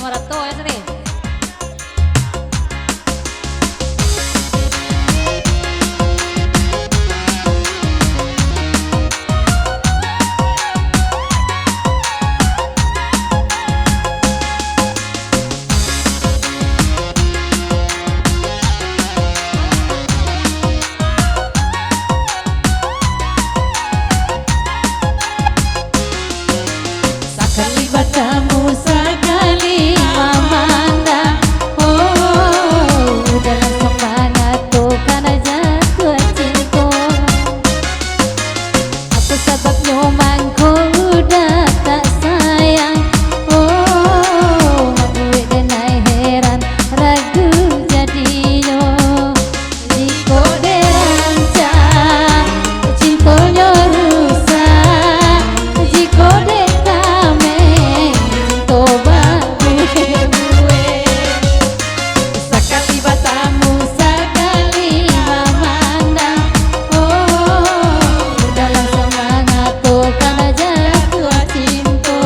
Morato ya sini. Sekali bertemu sekali memandang, oh dalam semangat bukan aja cinta. Apa sebabnya mangku udah tak sayang, oh mampu denai heran ragu jadinya. Jika derancang cintanya rusak, jika sekali bertemu sekali memandang, oh dalam semangat bukan aja jatuh cinta.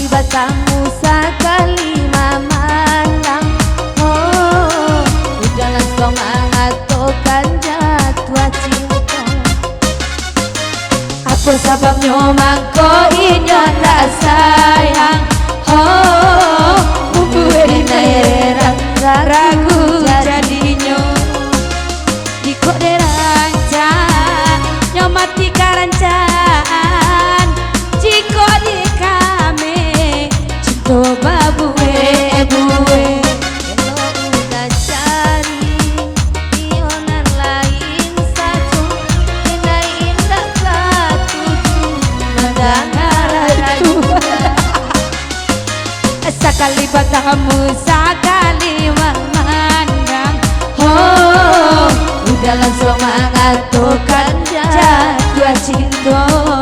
Bertemu sekali memandang, oh dalam semangat bukan jatuh cinta. Apa sebabnya mangko inya tak sayang, oh membuat heran ragu jadinya. Jika dirancang nyomati karancang, jika dikame coba buwe udah cari ionan lain satu, indah ketujuh mendengar sekali bertemu sekali memandang, oh dalam semangat bukan jatuh cinta.